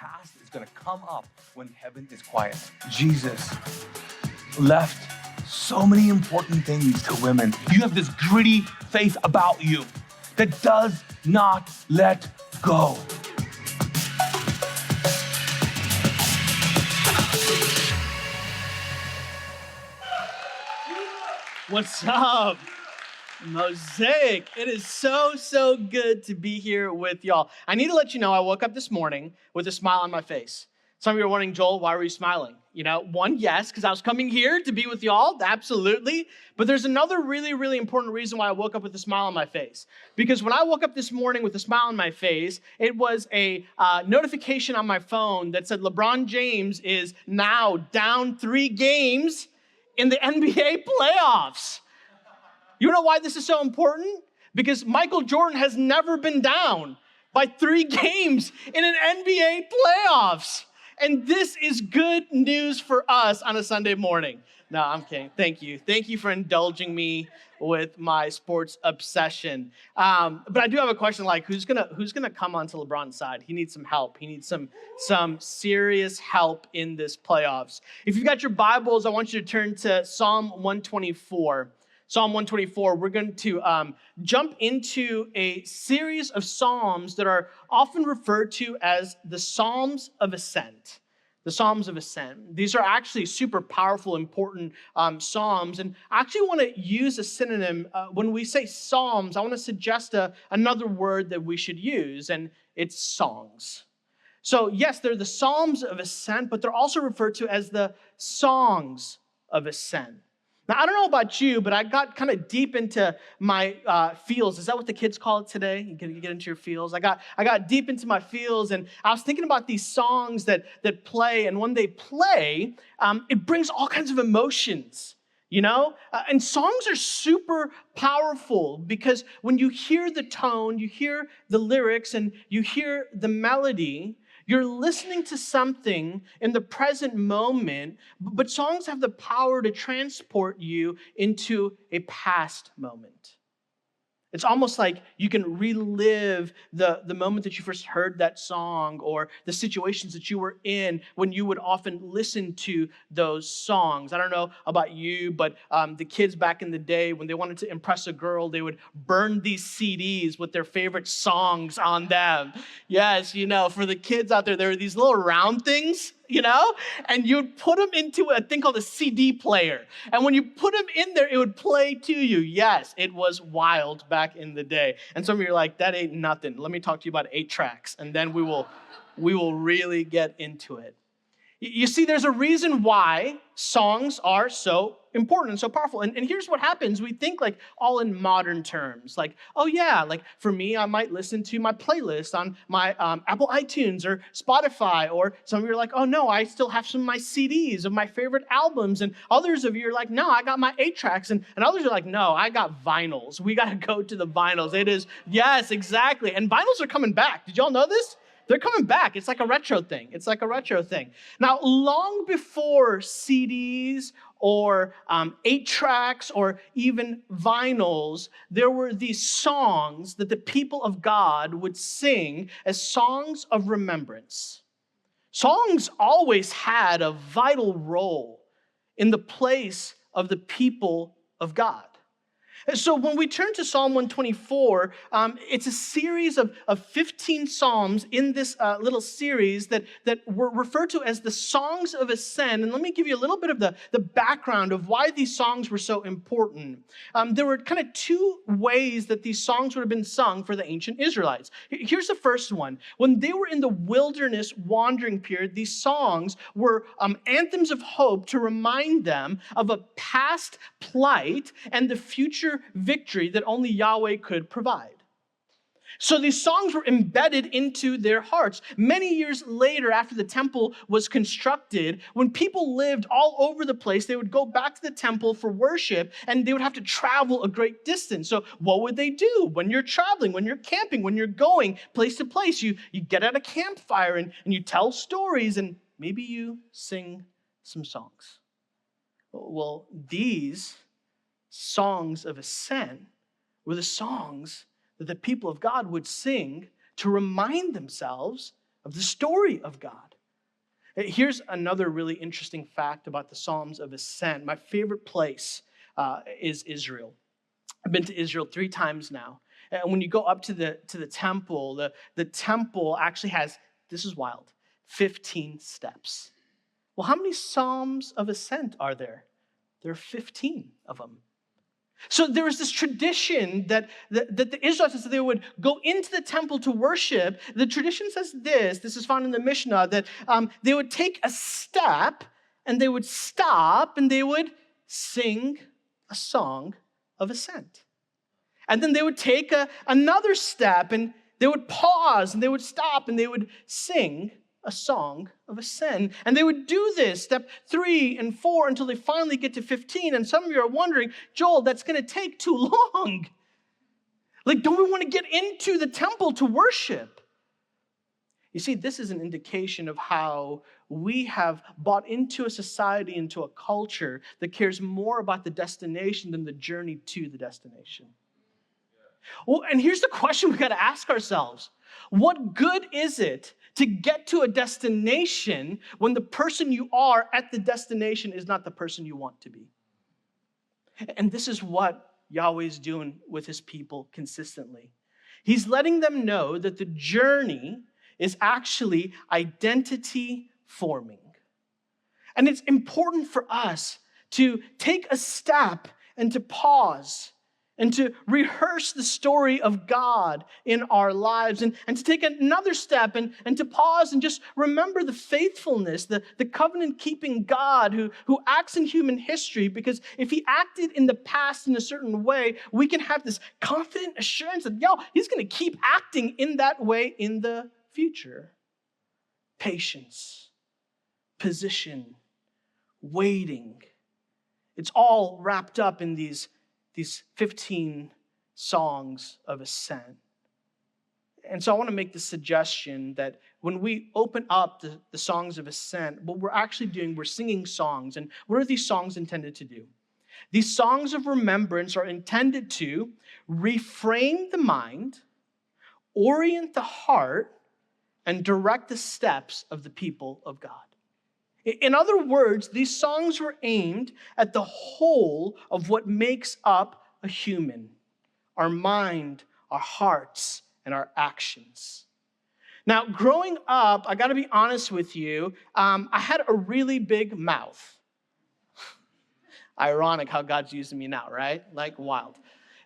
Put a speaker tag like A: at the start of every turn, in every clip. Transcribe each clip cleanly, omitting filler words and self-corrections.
A: past is going to come up when heaven is quiet. Jesus left so many important things to women. You have this gritty faith about you that does not let go.
B: What's up, Mosaic? It is so good to be here with y'all. I need to let you know I woke up this morning with a smile on my face. Some of you are wondering, Joel, why were you smiling? One, yes, because I was coming here to be with y'all, absolutely. But there's another really important reason why I woke up with a smile on my face. Because when I woke up this morning with a smile on my face, it was a notification on my phone that said LeBron James is now down 3 games in the NBA playoffs. You know why this is so important? Because Michael Jordan has never been down by 3 games in an NBA playoffs. And this is good news for us on a Sunday morning. No, I'm kidding. Thank you. Thank you for indulging me with my sports obsession. But I do have a question, like who's gonna come onto LeBron's side? He needs some help. He needs some serious help in this playoffs. If you've got your Bibles, I want you to turn to Psalm 124. Psalm 124, we're going to jump into a series of psalms that are often referred to as the Psalms of Ascent. The Psalms of Ascent. These are actually super powerful, important psalms. And I actually want to use a synonym. When we say psalms, I want to suggest another word that we should use, and it's songs. So yes, they're the Psalms of Ascent, but they're also referred to as the songs of ascent. Now, I don't know about you, but I got kind of deep into my feels. Is that what the kids call it today? You get into your feels. I got deep into my feels, and I was thinking about these songs that play, and when they play, it brings all kinds of emotions, And songs are super powerful because when you hear the tone, you hear the lyrics, and you hear the melody, you're listening to something in the present moment, but songs have the power to transport you into a past moment. It's almost like you can relive the moment that you first heard that song or the situations that you were in when you would often listen to those songs. I don't know about you, but the kids back in the day, when they wanted to impress a girl, they would burn these CDs with their favorite songs on them. Yes, for the kids out there, there are these little round things, and you'd put them into a thing called a CD player. And when you put them in there, it would play to you. Yes, it was wild back in the day. And some of you are like, that ain't nothing. Let me talk to you about 8 tracks, and then we will really get into it. You see, there's a reason why songs are so important and so powerful. And here's what happens. We think like all in modern terms. Like, oh yeah, like for me, I might listen to my playlist on my Apple iTunes or Spotify. Or some of you are like, oh no, I still have some of my CDs of my favorite albums. And others of you are like, no, I got my 8 tracks. And others are like, no, I got vinyls. We got to go to the vinyls. It is, yes, exactly. And vinyls are coming back. Did y'all know this? They're coming back. It's like a retro thing. Now, long before CDs or 8 tracks or even vinyls, there were these songs that the people of God would sing as songs of remembrance. Songs always had a vital role in the place of the people of God. So when we turn to Psalm 124, it's a series of 15 psalms in this little series that were referred to as the Songs of Ascent. And let me give you a little bit of the background of why these songs were so important. There were kind of 2 ways that these songs would have been sung for the ancient Israelites. Here's the first one. When they were in the wilderness wandering period, these songs were anthems of hope to remind them of a past plight and the future victory that only Yahweh could provide. So these songs were embedded into their hearts. Many years later, after the temple was constructed, when people lived all over the place, they would go back to the temple for worship, and they would have to travel a great distance. So what would they do when you're traveling, when you're camping, when you're going place to place? You get at a campfire and you tell stories, and maybe you sing some songs. Well, these songs of ascent were the songs that the people of God would sing to remind themselves of the story of God. Here's another really interesting fact about the Psalms of Ascent. My favorite place is Israel. I've been to Israel 3 times now. And when you go up to the temple, the temple actually has, this is wild, 15 steps. Well, how many Psalms of Ascent are there? There are 15 of them. So there was this tradition that the Israelites, they would go into the temple to worship. The tradition says this is found in the Mishnah, that they would take a step and they would stop and they would sing a song of ascent. And then they would take another step and they would pause and they would stop and they would sing a song of ascent. And they would do this, step 3 and 4, until they finally get to 15. And some of you are wondering, Joel, that's going to take too long. Like, don't we want to get into the temple to worship? You see, this is an indication of how we have bought into a society, into a culture that cares more about the destination than the journey to the destination. Well, and here's the question we got to ask ourselves. What good is it to get to a destination when the person you are at the destination is not the person you want to be? And this is what Yahweh's doing with his people consistently. He's letting them know that the journey is actually identity forming. And it's important for us to take a step and to pause and to rehearse the story of God in our lives, and to take another step and to pause and just remember the faithfulness, the covenant-keeping God who acts in human history, because if he acted in the past in a certain way, we can have this confident assurance that, he's going to keep acting in that way in the future. Patience, position, waiting. It's all wrapped up in these 15 songs of ascent. And so I want to make the suggestion that when we open up the songs of ascent, what we're actually doing, we're singing songs. And what are these songs intended to do? These songs of remembrance are intended to reframe the mind, orient the heart, and direct the steps of the people of God. In other words, these songs were aimed at the whole of what makes up a human: our mind, our hearts, and our actions. Now, growing up, I got to be honest with you, I had a really big mouth. Ironic how God's using me now, right? Like wild.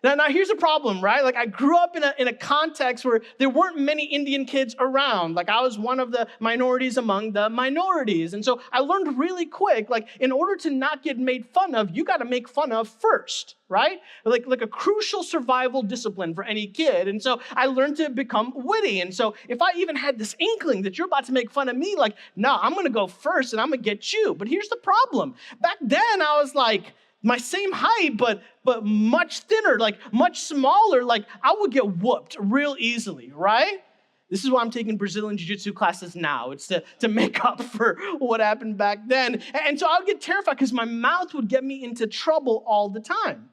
B: Now here's the problem, right? Like, I grew up in a context where there weren't many Indian kids around. Like, I was one of the minorities among the minorities. And so I learned really quick, like, in order to not get made fun of, you got to make fun of first, right? Like a crucial survival discipline for any kid. And so I learned to become witty. And so if I even had this inkling that you're about to make fun of me, like, no, I'm going to go first and I'm going to get you. But here's the problem. Back then, I was like, my same height, but much thinner, like much smaller, like I would get whooped real easily, right? This is why I'm taking Brazilian Jiu-Jitsu classes now. It's to make up for what happened back then. And so I would get terrified because my mouth would get me into trouble all the time.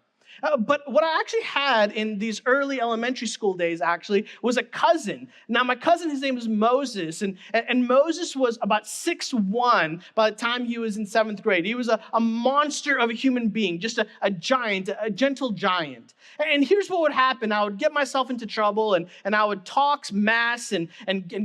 B: But what I actually had in these early elementary school days actually was a cousin. Now, my cousin, his name was Moses, and Moses was about 6'1" by the time he was in 7th grade. He was a monster of a human being, just a giant, a gentle giant. And here's what would happen. I would get myself into trouble, and I would talk mass and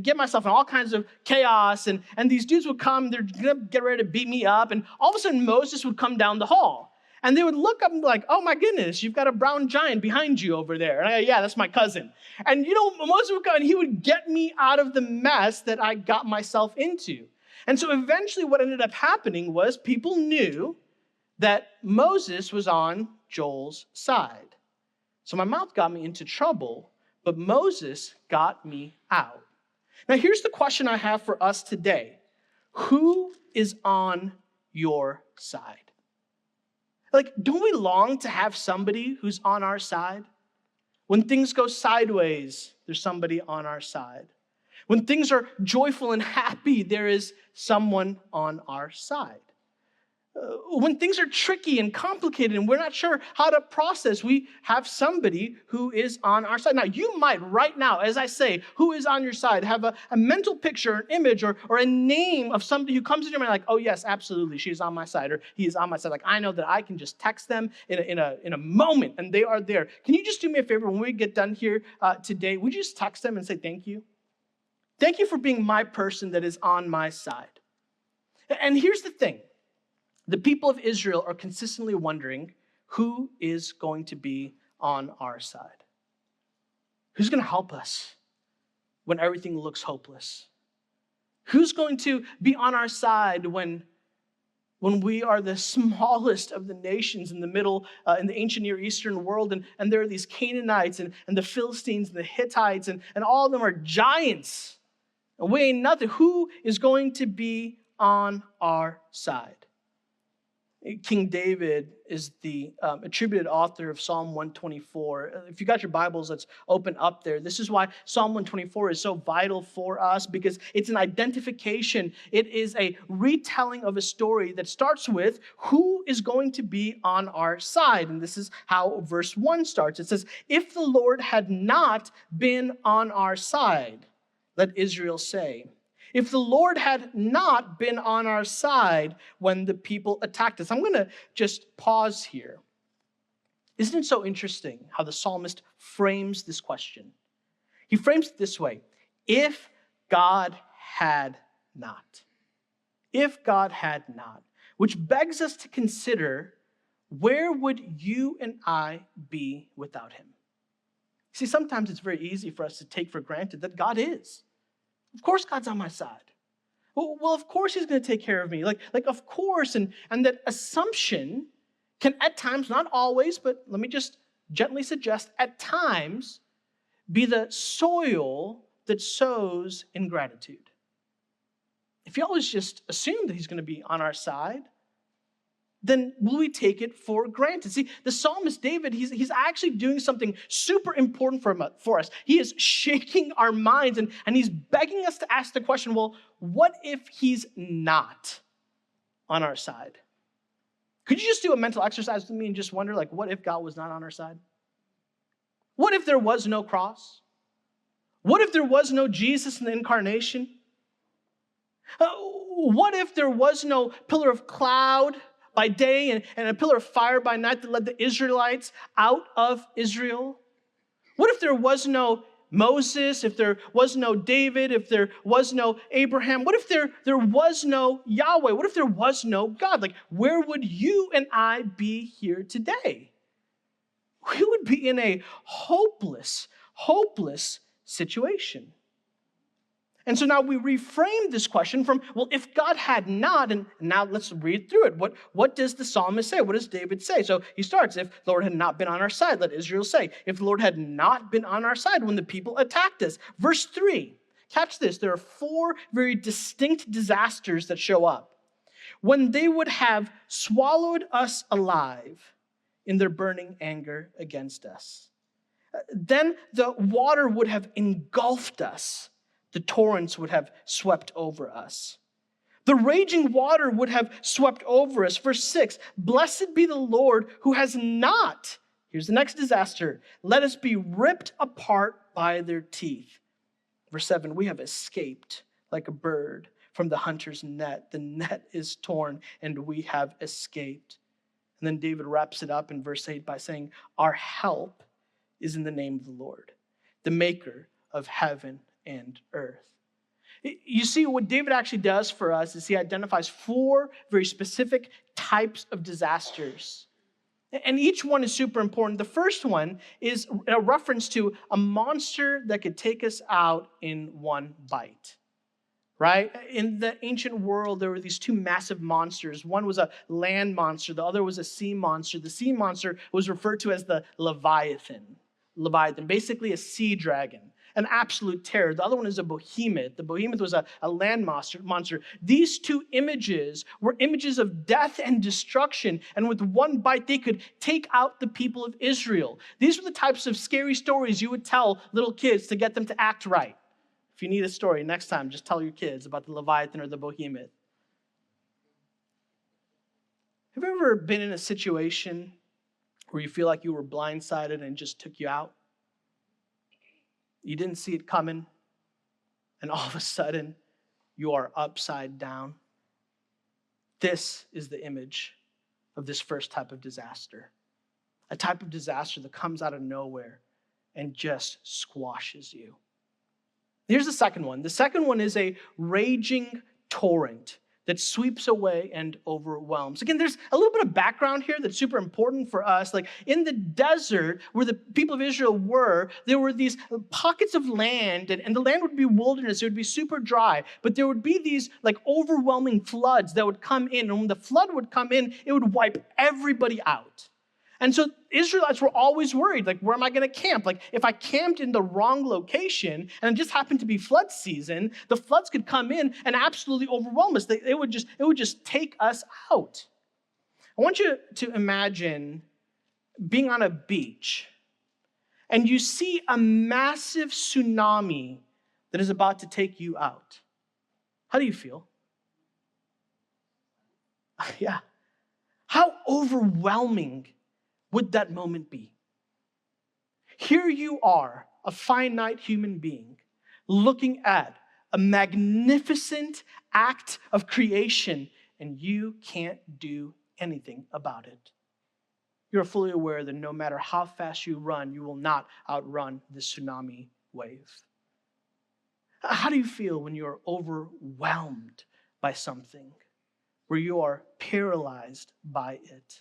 B: get myself in all kinds of chaos, and these dudes would come, they're going to get ready to beat me up, and all of a sudden Moses would come down the hall. And they would look up and be like, oh my goodness, you've got a brown giant behind you over there. And I go, yeah, that's my cousin. And Moses would come and he would get me out of the mess that I got myself into. And so eventually what ended up happening was people knew that Moses was on Joel's side. So my mouth got me into trouble, but Moses got me out. Now here's the question I have for us today. Who is on your side? Like, don't we long to have somebody who's on our side? When things go sideways, there's somebody on our side. When things are joyful and happy, there is someone on our side. When things are tricky and complicated and we're not sure how to process, we have somebody who is on our side. Now, you might right now, as I say, who is on your side, have a mental picture, an image, or a name of somebody who comes into your mind like, oh, yes, absolutely, she's on my side, or he is on my side. Like, I know that I can just text them in a moment, and they are there. Can you just do me a favor when we get done here today? Would you just text them and say thank you? Thank you for being my person that is on my side. And here's the thing. The people of Israel are consistently wondering who is going to be on our side. Who's going to help us when everything looks hopeless? Who's going to be on our side when we are the smallest of the nations in the middle, in the ancient Near Eastern world, and there are these Canaanites and the Philistines and the Hittites, and all of them are giants, and we ain't nothing. Who is going to be on our side? King David is the attributed author of Psalm 124. If you got your Bibles, let's open up there. This is why Psalm 124 is so vital for us, because it's an identification. It is a retelling of a story that starts with who is going to be on our side. And this is how verse 1 starts. It says, if the Lord had not been on our side, let Israel say. If the Lord had not been on our side when the people attacked us. I'm going to just pause here. Isn't it so interesting how the psalmist frames this question? He frames it this way. If God had not. If God had not. Which begs us to consider, where would you and I be without him? See, sometimes it's very easy for us to take for granted that God is. Of course God's on my side. Well, of course he's going to take care of me. Like of course. And that assumption can at times, not always, but let me just gently suggest, at times be the soil that sows ingratitude. If you always just assume that he's going to be on our side, then will we take it for granted? See, the psalmist David, he's actually doing something super important for us. He is shaking our minds, and he's begging us to ask the question, well, what if he's not on our side? Could you just do a mental exercise with me and just wonder, like, what if God was not on our side? What if there was no cross? What if there was no Jesus in the incarnation? What if there was no pillar of cloud by day and a pillar of fire by night that led the Israelites out of Israel? What if there was no Moses, if there was no David, if there was no Abraham? What if there was no Yahweh? What if there was no God? Like, where would you and I be here today? We would be in a hopeless situation. And so now we reframe this question from, well, if God had not, and now let's read through it. What does the psalmist say? What does David say? So he starts, if the Lord had not been on our side, let Israel say. If the Lord had not been on our side when the people attacked us. Verse 3, catch this. There are 4 very distinct disasters that show up. When they would have swallowed us alive in their burning anger against us. Then the water would have engulfed us. The torrents would have swept over us. The raging water would have swept over us. Verse 6, blessed be the Lord who has not, here's the next disaster, let us be ripped apart by their teeth. Verse 7, we have escaped like a bird from the hunter's net. The net is torn and we have escaped. And then David wraps it up in verse 8 by saying, our help is in the name of the Lord, the maker of heaven and earth. You see, what David actually does for us is he identifies 4 very specific types of disasters. And each one is super important. The first one is a reference to a monster that could take us out in one bite. Right? In the ancient world, there were these 2 massive monsters. One was a land monster. The other was a sea monster. The sea monster was referred to as the Leviathan, basically a sea dragon. An absolute terror. The other one is a behemoth. The behemoth was a land monster. These 2 images were images of death and destruction. And with one bite, they could take out the people of Israel. These were the types of scary stories you would tell little kids to get them to act right. If you need a story, next time, just tell your kids about the Leviathan or the behemoth. Have you ever been in a situation where you feel like you were blindsided and it just took you out? You didn't see it coming, and all of a sudden, you are upside down. This is the image of this first type of disaster. A type of disaster that comes out of nowhere and just squashes you. Here's the second one. The second one is a raging torrent that sweeps away and overwhelms. Again, there's a little bit of background here that's super important for us. Like in the desert where the people of Israel were, there were these pockets of land, and the land would be wilderness. It would be super dry, but there would be these like overwhelming floods that would come in. And when the flood would come in, it would wipe everybody out. And so Israelites were always worried, like, where am I going to camp? Like, if I camped in the wrong location and it just happened to be flood season, the floods could come in and absolutely overwhelm us. It would just take us out. I want you to imagine being on a beach and you see a massive tsunami that is about to take you out. How do you feel? Yeah. How overwhelming would that moment be? Here you are, a finite human being, looking at a magnificent act of creation, and you can't do anything about it. You're fully aware that no matter how fast you run, you will not outrun the tsunami wave. How do you feel when you're overwhelmed by something, where you are paralyzed by it?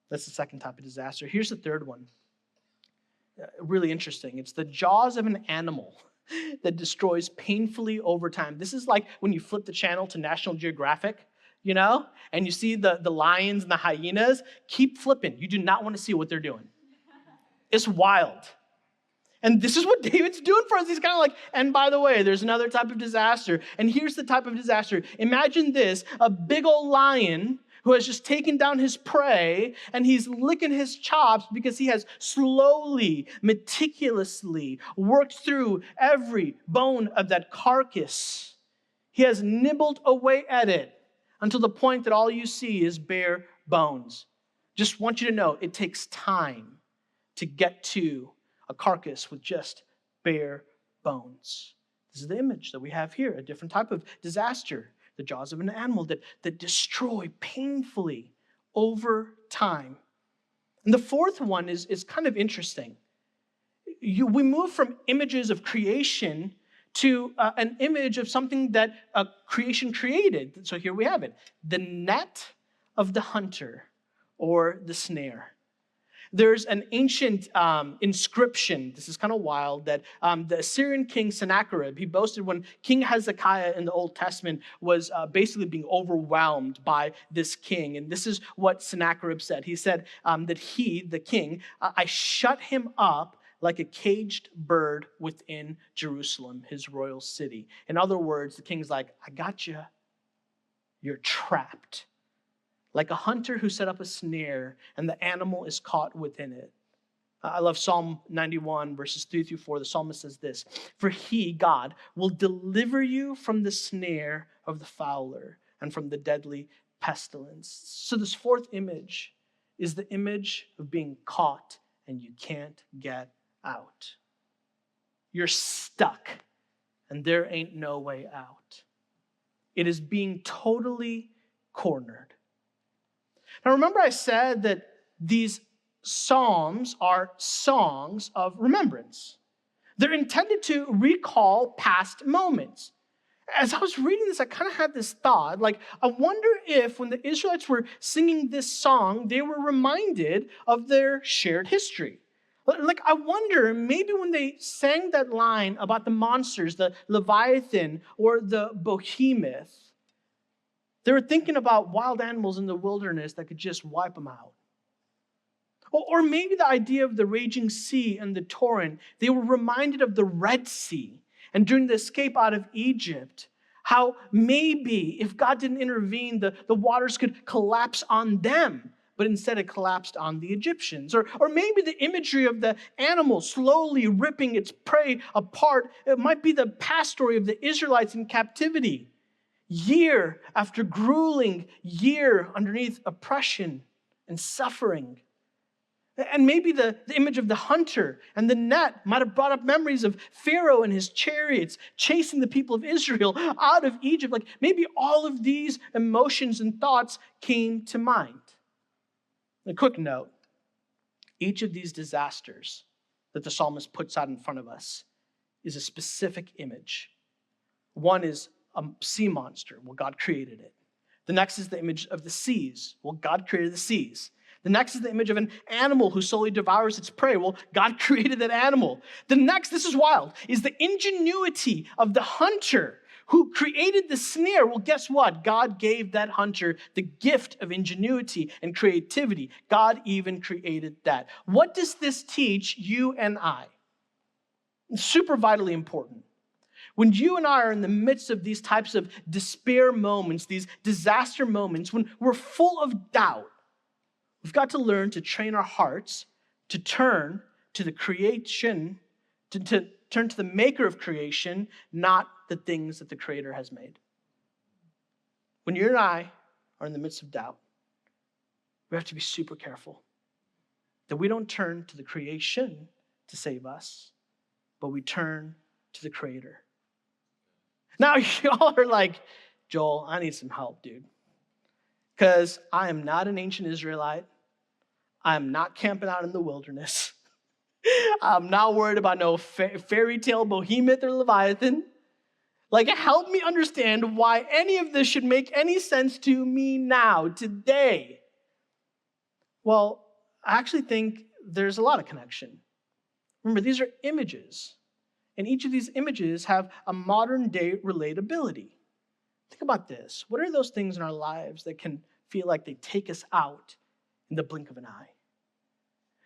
B: That's the second type of disaster. Here's the third one. Really interesting. It's the jaws of an animal that destroys painfully over time. This is like when you flip the channel to National Geographic, and you see the lions and the hyenas. Keep flipping. You do not want to see what they're doing. It's wild. And this is what David's doing for us. He's kind of like, and by the way, there's another type of disaster. And here's the type of disaster. Imagine this, a big old lion who has just taken down his prey, and he's licking his chops because he has slowly, meticulously worked through every bone of that carcass. He has nibbled away at it until the point that all you see is bare bones. Just want you to know, it takes time to get to a carcass with just bare bones. This is the image that we have here, a different type of disaster. The jaws of an animal that destroy painfully over time. And the fourth one is kind of interesting. We move from images of creation to an image of something that creation created. So here we have it. The net of the hunter, or the snare. There's an ancient inscription, this is kind of wild, that the Assyrian king Sennacherib, he boasted when King Hezekiah in the Old Testament was basically being overwhelmed by this king. And this is what Sennacherib said. He said that he, the king, I shut him up like a caged bird within Jerusalem, his royal city. In other words, the king's like, I got you. You're trapped. Like a hunter who set up a snare and the animal is caught within it. I love Psalm 91, verses 3-4. The psalmist says this, for he, God, will deliver you from the snare of the fowler and from the deadly pestilence. So this fourth image is the image of being caught and you can't get out. You're stuck and there ain't no way out. It is being totally cornered. Now, remember I said that these psalms are songs of remembrance. They're intended to recall past moments. As I was reading this, I kind of had this thought, like, I wonder if when the Israelites were singing this song, they were reminded of their shared history. Like, I wonder, maybe when they sang that line about the monsters, the Leviathan or the behemoth, they were thinking about wild animals in the wilderness that could just wipe them out. Or maybe the idea of the raging sea and the torrent, they were reminded of the Red Sea. And during the escape out of Egypt, how maybe if God didn't intervene, the waters could collapse on them, but instead it collapsed on the Egyptians. Or maybe the imagery of the animal slowly ripping its prey apart, it might be the past story of the Israelites in captivity. year after grueling year underneath oppression and suffering. And maybe the image of the hunter and the net might have brought up memories of Pharaoh and his chariots chasing the people of Israel out of Egypt. Like maybe all of these emotions and thoughts came to mind. A quick note, each of these disasters that the psalmist puts out in front of us is a specific image. One is a sea monster. Well, God created it. The next is the image of the seas. Well, God created the seas. The next is the image of an animal who slowly devours its prey. Well, God created that animal. The next, this is wild, is the ingenuity of the hunter who created the snare. Well, guess what? God gave that hunter the gift of ingenuity and creativity. God even created that. What does this teach you and I? It's super vitally important. When you and I are in the midst of these types of despair moments, these disaster moments, when we're full of doubt, we've got to learn to train our hearts to turn to the creation, to turn to the maker of creation, not the things that the creator has made. When you and I are in the midst of doubt, we have to be super careful that we don't turn to the creation to save us, but we turn to the creator. Now, y'all are like, Joel, I need some help, dude. Because I am not an ancient Israelite. I am not camping out in the wilderness. I'm not worried about no fairy tale behemoth or leviathan. Like, help me understand why any of this should make any sense to me now, today. Well, I actually think there's a lot of connection. Remember, these are images. And each of these images have a modern day relatability. Think about this. What are those things in our lives that can feel like they take us out in the blink of an eye?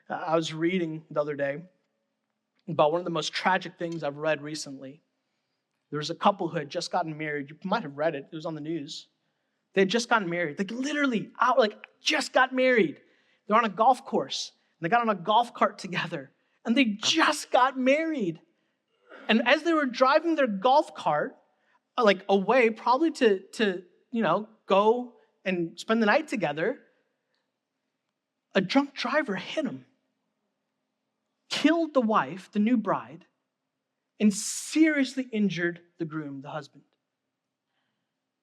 B: I was reading the other day about one of the most tragic things I've read recently. There was a couple who had just gotten married. You might have read it. It was on the news. They had just gotten married. Like literally out, like just got married. They're on a golf course. And they got on a golf cart together. And they just got married. And as they were driving their golf cart, like away, probably to go and spend the night together, a drunk driver hit him, killed the wife, the new bride, and seriously injured the groom, the husband.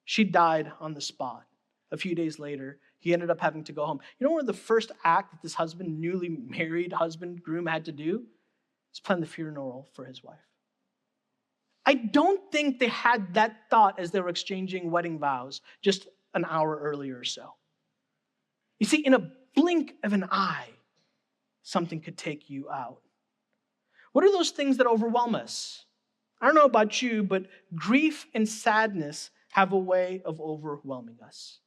B: She died on the spot. A few days later, he ended up having to go home. You know what the first act that this husband, newly married husband, groom had to do? Is plan the funeral for his wife. I don't think they had that thought as they were exchanging wedding vows just an hour earlier or so. You see, in a blink of an eye, something could take you out. What are those things that overwhelm us? I don't know about you, but grief and sadness have a way of overwhelming us.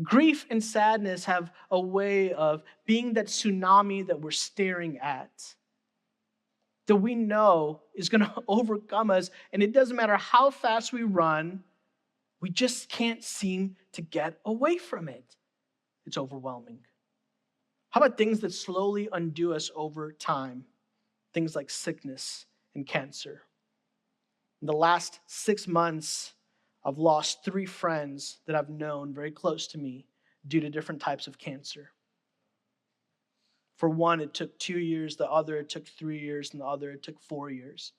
B: Grief and sadness have a way of being that tsunami that we're staring at, that we know is going to overcome us, and it doesn't matter how fast we run, we just can't seem to get away from it. It's overwhelming. How about things that slowly undo us over time? Things like sickness and cancer. In the last 6 months, I've lost 3 friends that I've known very close to me due to different types of cancer. For one, it took 2 years. The other, it took 3 years. And the other, it took 4 years.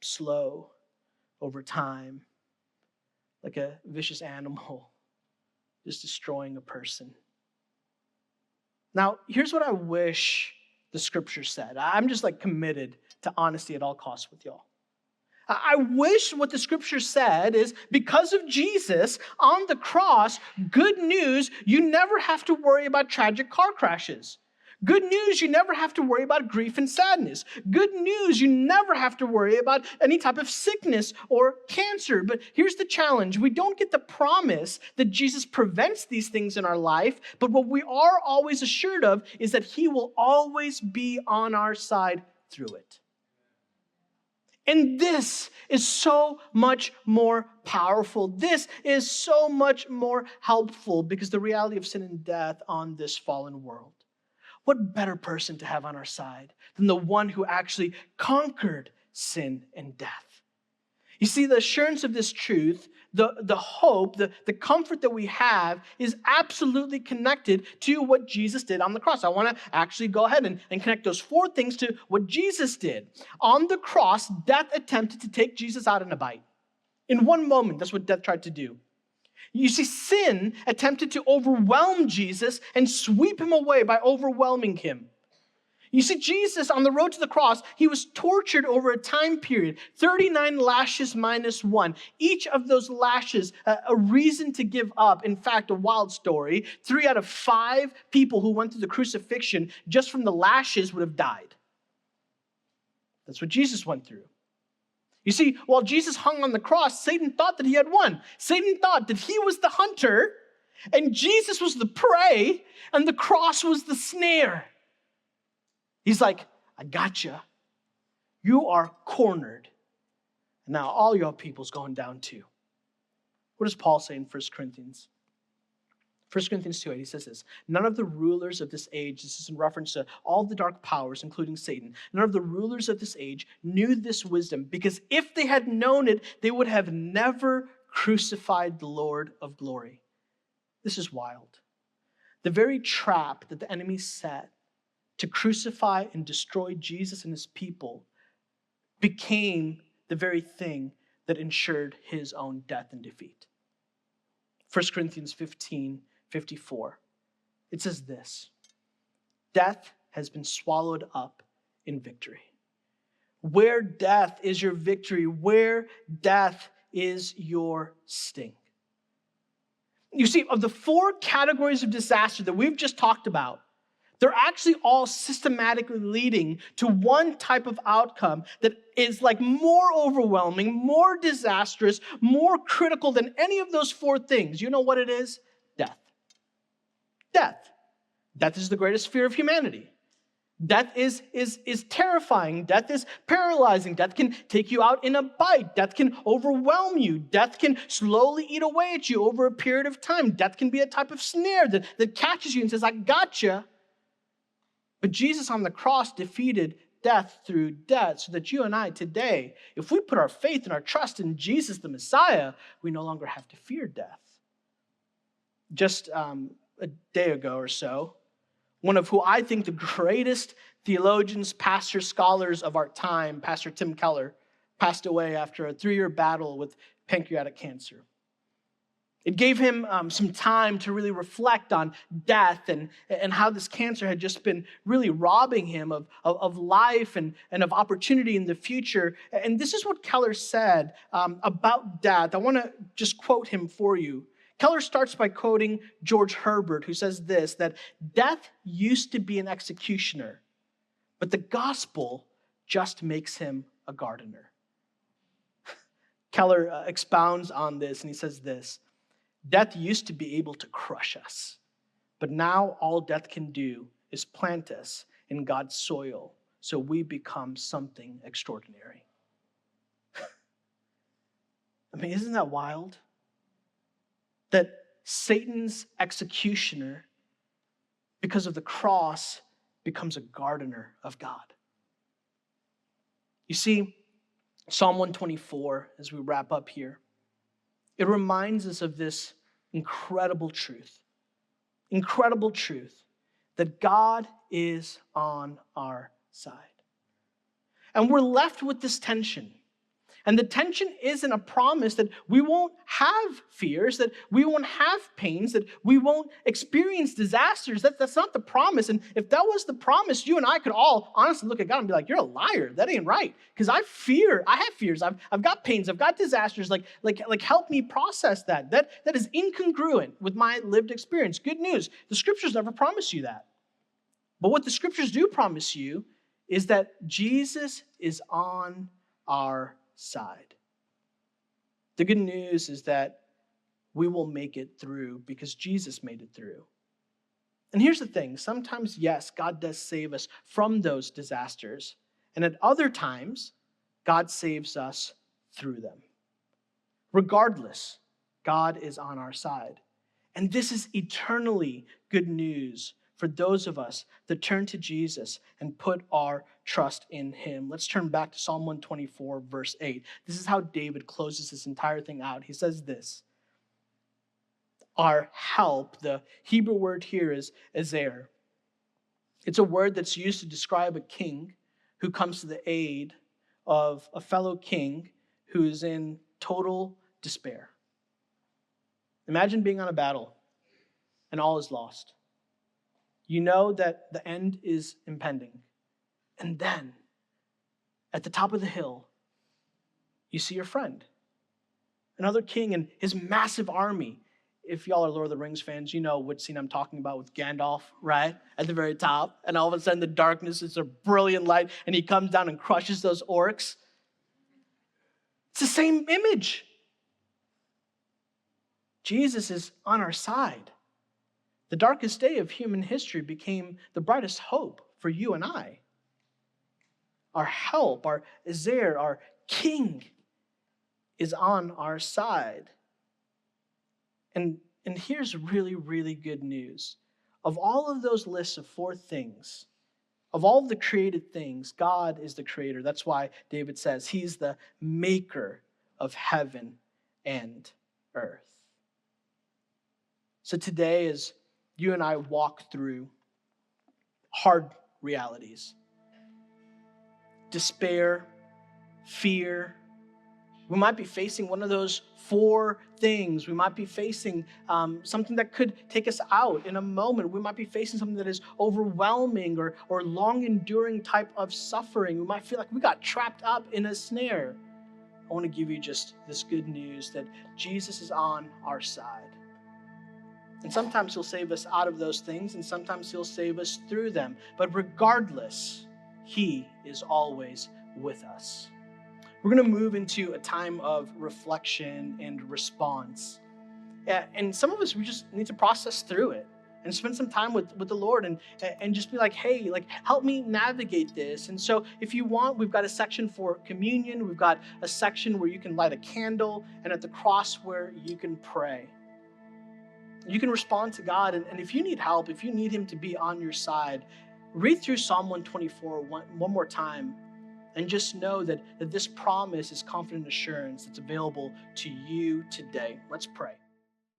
B: Slow, over time, like a vicious animal, just destroying a person. Now, here's what I wish the scripture said. I'm just like committed to honesty at all costs with y'all. I wish what the scripture said is because of Jesus on the cross, good news, you never have to worry about tragic car crashes. Good news, you never have to worry about grief and sadness. Good news, you never have to worry about any type of sickness or cancer. But here's the challenge. We don't get the promise that Jesus prevents these things in our life, but what we are always assured of is that he will always be on our side through it. And this is so much more powerful. This is so much more helpful because the reality of sin and death on this fallen world. What better person to have on our side than the one who actually conquered sin and death? You see, the assurance of this truth, the hope, the comfort that we have is absolutely connected to what Jesus did on the cross. I want to actually go ahead and connect those four things to what Jesus did. On the cross, death attempted to take Jesus out in a bite. In one moment, that's what death tried to do. You see, sin attempted to overwhelm Jesus and sweep him away by overwhelming him. You see, Jesus, on the road to the cross, he was tortured over a time period, 39 lashes minus one. Each of those lashes, a reason to give up. In fact, a wild story, 3 out of 5 people who went through the crucifixion just from the lashes would have died. That's what Jesus went through. You see, while Jesus hung on the cross, Satan thought that he had won. Satan thought that he was the hunter, and Jesus was the prey, and the cross was the snare. He's like, I gotcha. You are cornered. And now all your people's going down too. What does Paul say in 1 Corinthians? 1 Corinthians 2:8, he says this, none of the rulers of this age, this is in reference to all the dark powers, including Satan, none of the rulers of this age knew this wisdom, because if they had known it, they would have never crucified the Lord of glory. This is wild. The very trap that the enemy set to crucify and destroy Jesus and his people became the very thing that ensured his own death and defeat. 1 Corinthians 15:54. It says this, death has been swallowed up in victory. Where death is your victory, where death is your sting. You see, of the 4 categories of disaster that we've just talked about, they're actually all systematically leading to one type of outcome that is like more overwhelming, more disastrous, more critical than any of those 4 things. You know what it is? Death. Death. Death is the greatest fear of humanity. Death is terrifying. Death is paralyzing. Death can take you out in a bite. Death can overwhelm you. Death can slowly eat away at you over a period of time. Death can be a type of snare that catches you and says, I gotcha. But Jesus on the cross defeated death through death so that you and I today, if we put our faith and our trust in Jesus the Messiah, we no longer have to fear death. Just a day ago or so, one of who I think the greatest theologians, pastors, scholars of our time, Pastor Tim Keller, passed away after a 3-year battle with pancreatic cancer. It gave him some time to really reflect on death and how this cancer had just been really robbing him of life and of opportunity in the future. And this is what Keller said about death. I want to just quote him for you. Keller starts by quoting George Herbert, who says this, that death used to be an executioner, but the gospel just makes him a gardener. Keller expounds on this, and he says this, death used to be able to crush us, but now all death can do is plant us in God's soil so we become something extraordinary. I mean, isn't that wild? That Satan's executioner, because of the cross, becomes a gardener of God. You see, Psalm 124, as we wrap up here, it reminds us of this incredible truth that God is on our side. And we're left with this tension. And the tension isn't a promise that we won't have fears, that we won't have pains, that we won't experience disasters. That's not the promise. And if that was the promise, you and I could all honestly look at God and be like, you're a liar. That ain't right. Because I have fears. I've got pains. I've got disasters. Like help me process that. That is incongruent with my lived experience. Good news. The scriptures never promise you that. But what the scriptures do promise you is that Jesus is on our side. The good news is that we will make it through because Jesus made it through. And here's the thing. Sometimes, yes, God does save us from those disasters. And at other times, God saves us through them. Regardless, God is on our side. And this is eternally good news for those of us that turn to Jesus and put our trust in him. Let's turn back to Psalm 124, verse 8. This is how David closes this entire thing out. He says this, our help, the Hebrew word here is ezer. It's a word that's used to describe a king who comes to the aid of a fellow king who is in total despair. Imagine being on a battle and all is lost. You know that the end is impending. And then, at the top of the hill, you see your friend, another king and his massive army. If y'all are Lord of the Rings fans, you know what scene I'm talking about with Gandalf, right? At the very top. And all of a sudden, the darkness is a brilliant light, and he comes down and crushes those orcs. It's the same image. Jesus is on our side. The darkest day of human history became the brightest hope for you and I. Our help, our ezer, our king is on our side. And here's really, really good news. Of all of those lists of 4 things, of all of the created things, God is the creator. That's why David says he's the maker of heaven and earth. So today, as you and I walk through hard realities, despair, fear, we might be facing one of those 4 things. We might be facing something that could take us out in a moment. We might be facing something that is overwhelming or long-enduring type of suffering. We might feel like we got trapped up in a snare. I want to give you just this good news that Jesus is on our side. And sometimes he'll save us out of those things, and sometimes he'll save us through them. But regardless, he is always with us. We're going to move into a time of reflection and response. And some of us, we just need to process through it and spend some time with the Lord and just be like, hey, help me navigate this. And so if you want, we've got a section for communion. We've got a section where you can light a candle, and at the cross where you can pray. You can respond to God. And if you need help, if you need him to be on your side, read through Psalm 124 one more time. And just know that this promise is confident assurance that's available to you today. Let's pray.